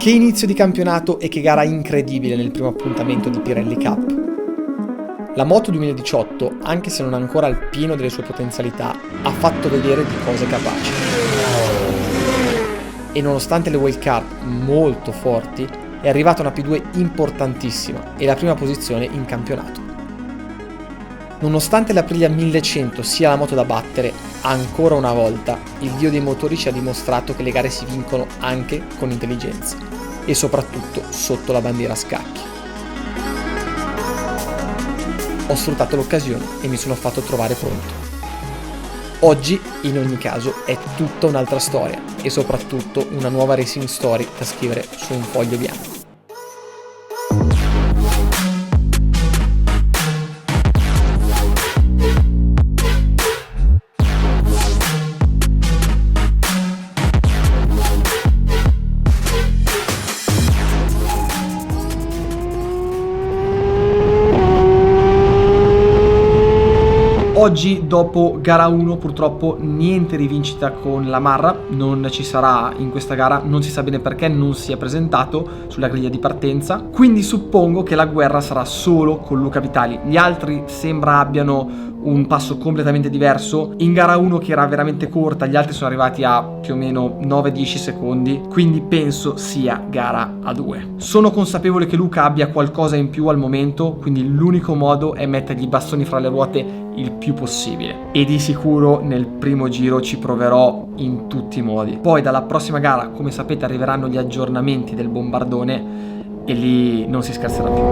Che inizio di campionato e che gara incredibile nel primo appuntamento di Pirelli Cup. La Moto 2018, anche se non ancora al pieno delle sue potenzialità, ha fatto vedere di cosa è capace. E nonostante le wildcard molto forti, è arrivata una P2 importantissima e la prima posizione in campionato. Nonostante l'Aprilia 1100 sia la moto da battere, ancora una volta il dio dei motori ci ha dimostrato che le gare si vincono anche con intelligenza e soprattutto sotto la bandiera a scacchi. Ho sfruttato l'occasione e mi sono fatto trovare pronto. Oggi, in ogni caso, è tutta un'altra storia e soprattutto una nuova racing story da scrivere su un foglio bianco. Oggi, dopo gara 1, purtroppo niente rivincita con la Marra, non ci sarà in questa gara, non si sa bene perché non si è presentato sulla griglia di partenza, quindi suppongo che la guerra sarà solo con Luca Vitali. Gli altri sembra abbiano un passo completamente diverso. In gara 1, che era veramente corta, gli altri sono arrivati a più o meno 9-10 secondi, quindi penso sia gara a 2. Sono consapevole che Luca abbia qualcosa in più al momento, quindi l'unico modo è mettergli i bastoni fra le ruote il più possibile, e di sicuro nel primo giro ci proverò in tutti i modi. Poi dalla prossima gara, come sapete, arriveranno gli aggiornamenti del bombardone e lì non si scherzerà più.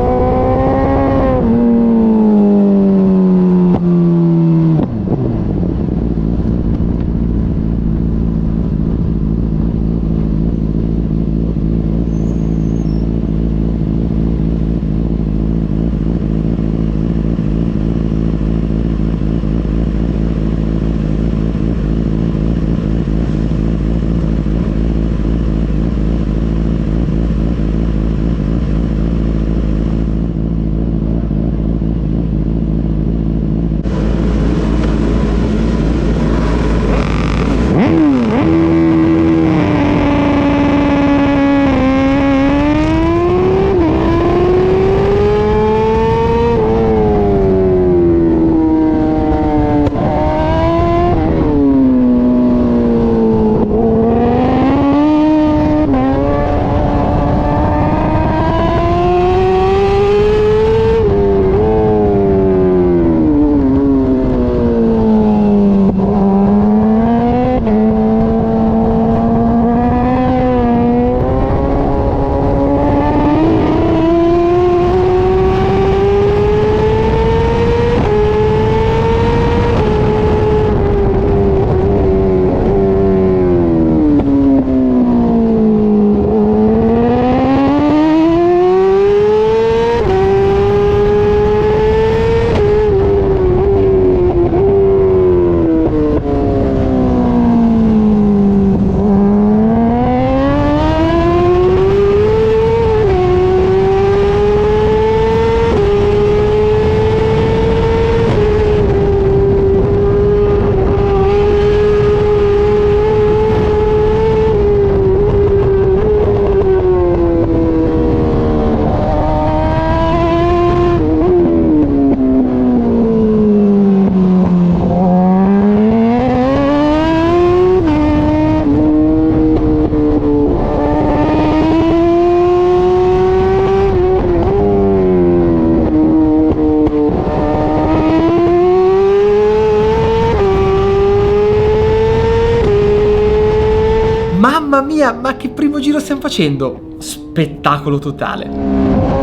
Mamma mia, ma che primo giro stiamo facendo? Spettacolo totale.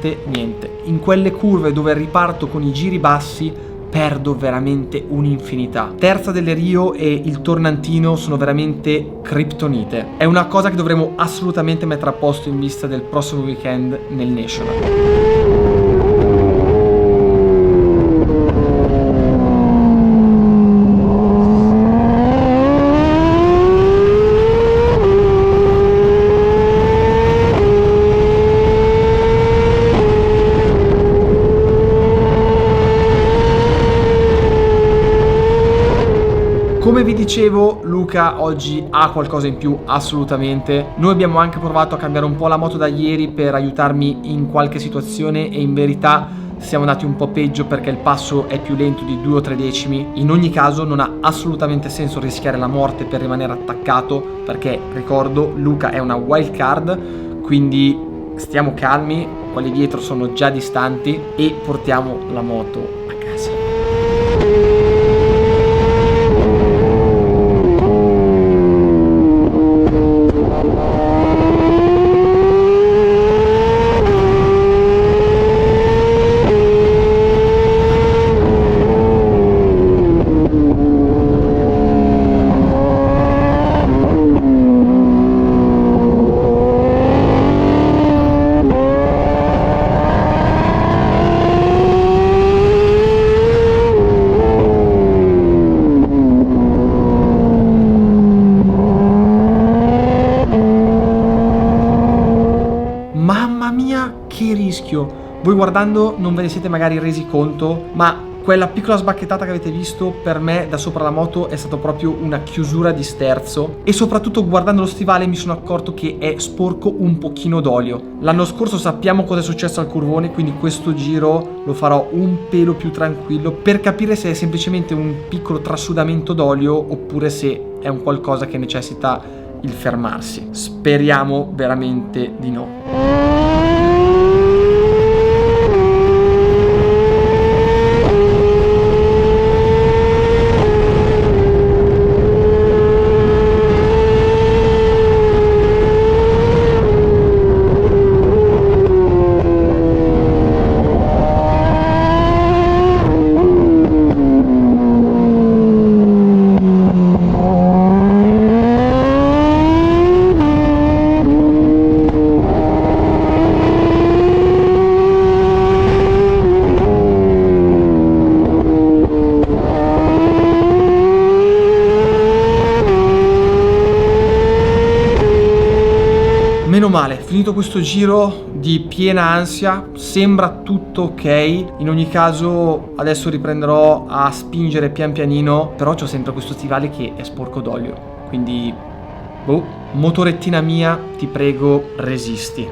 assolutamente niente. In quelle curve dove riparto con i giri bassi perdo veramente un'infinità. Terza delle Rio e il tornantino sono veramente kryptonite. È una cosa che dovremo assolutamente mettere a posto in vista del prossimo weekend nel National. Come vi dicevo, Luca oggi ha qualcosa in più, assolutamente. Noi abbiamo anche provato a cambiare un po' la moto da ieri per aiutarmi in qualche situazione e in verità siamo andati un po' peggio perché il passo è più lento di 2 o 3 decimi. In ogni caso non ha assolutamente senso rischiare la morte per rimanere attaccato perché, ricordo, Luca è una wild card, quindi stiamo calmi, quelli dietro sono già distanti e portiamo la moto a casa. Mamma mia, che rischio! Voi guardando non ve ne siete magari resi conto, ma quella piccola sbacchettata che avete visto per me da sopra la moto è stato proprio una chiusura di sterzo e soprattutto guardando lo stivale mi sono accorto che è sporco un pochino d'olio. L'anno scorso sappiamo cosa è successo al curvone, quindi questo giro lo farò un pelo più tranquillo per capire se è semplicemente un piccolo trasudamento d'olio oppure se è un qualcosa che necessita il fermarsi. Speriamo veramente di no. Meno male, finito questo giro di piena ansia, sembra tutto ok. In ogni caso adesso riprenderò a spingere pian pianino, però c'ho sempre questo stivale che è sporco d'olio, quindi boh, motorettina mia, ti prego, resisti.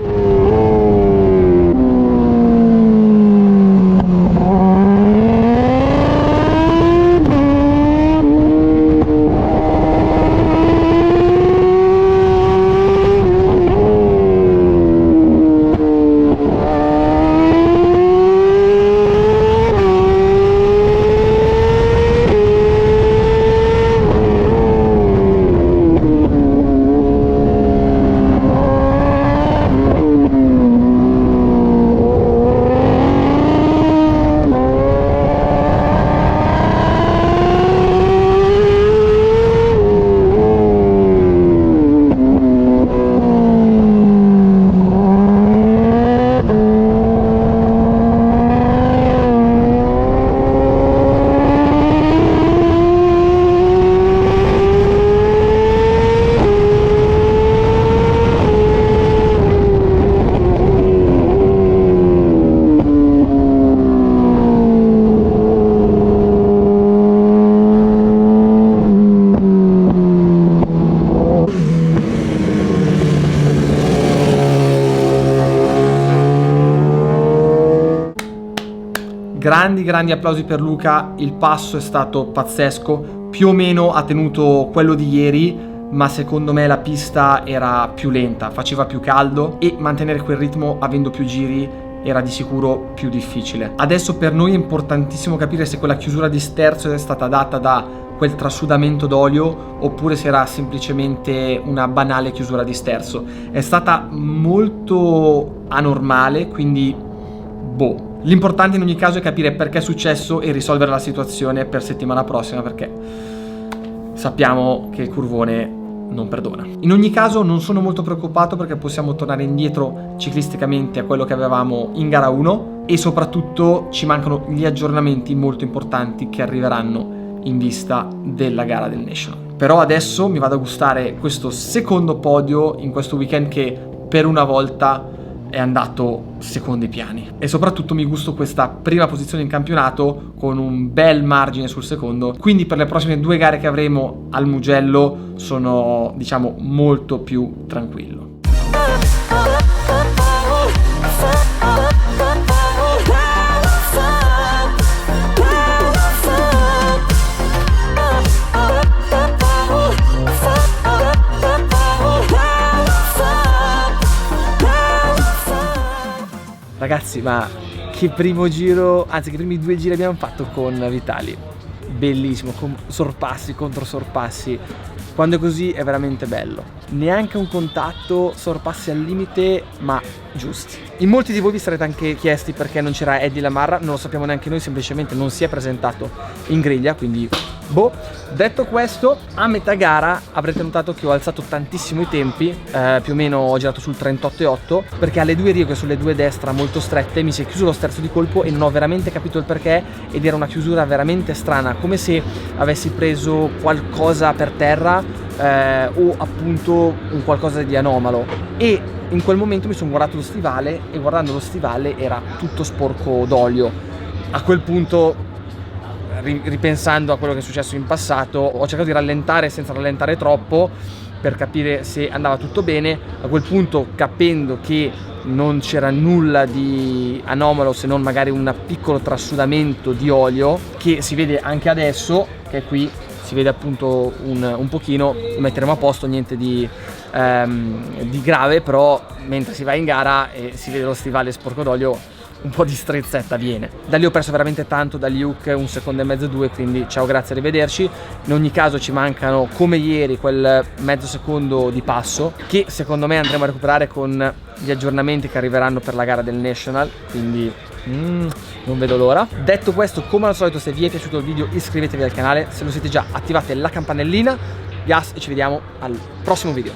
Grandi applausi per Luca, il passo è stato pazzesco, più o meno ha tenuto quello di ieri, ma secondo me la pista era più lenta, faceva più caldo e mantenere quel ritmo avendo più giri era di sicuro più difficile. Adesso per noi è importantissimo capire se quella chiusura di sterzo è stata data da quel trasudamento d'olio oppure se era semplicemente una banale chiusura di sterzo. È stata molto anormale, quindi boh. L'importante in ogni caso è capire perché è successo e risolvere la situazione per settimana prossima, perché sappiamo che il curvone non perdona. In ogni caso non sono molto preoccupato, perché possiamo tornare indietro ciclisticamente a quello che avevamo in gara 1 e soprattutto ci mancano gli aggiornamenti molto importanti che arriveranno in vista della gara del National. Però adesso mi vado a gustare questo secondo podio in questo weekend che per una volta è andato secondo i piani, e soprattutto mi gusto questa prima posizione in campionato con un bel margine sul secondo, quindi per le prossime 2 gare che avremo al Mugello sono, diciamo, molto più tranquillo. Ragazzi, ma che primo giro, anzi che primi 2 giri abbiamo fatto con Vitali, bellissimo, con sorpassi contro sorpassi. Quando è così è veramente bello. Neanche un contatto, sorpassi al limite, ma giusti. In molti di voi vi sarete anche chiesti perché non c'era Eddie Lamarra, non lo sappiamo neanche noi, semplicemente non si è presentato in griglia, quindi boh. Detto questo, a metà gara avrete notato che ho alzato tantissimo i tempi, più o meno ho girato sul 38,8, perché alle 2 righe sulle 2 destra molto strette mi si è chiuso lo sterzo di colpo e non ho veramente capito il perché, ed era una chiusura veramente strana, come se avessi preso qualcosa per terra o appunto un qualcosa di anomalo. E in quel momento mi sono guardato lo stivale e guardando lo stivale era tutto sporco d'olio. A quel punto, ripensando a quello che è successo in passato, ho cercato di rallentare senza rallentare troppo per capire se andava tutto bene. A quel punto, capendo che non c'era nulla di anomalo se non magari un piccolo trasudamento di olio, che si vede anche adesso, che qui si vede appunto un pochino, lo metteremo a posto, niente di grave, però mentre si va in gara e si vede lo stivale sporco d'olio, un po' di strizzetta viene. Da lì ho perso veramente tanto, dagli hook 1,5 secondi, 2, quindi ciao, grazie, arrivederci. In ogni caso ci mancano, come ieri, quel mezzo secondo di passo, che secondo me andremo a recuperare con gli aggiornamenti che arriveranno per la gara del National, quindi non vedo l'ora. Detto questo, come al solito, se vi è piaciuto il video iscrivetevi al canale, se lo siete già attivate la campanellina. Gas, e ci vediamo al prossimo video.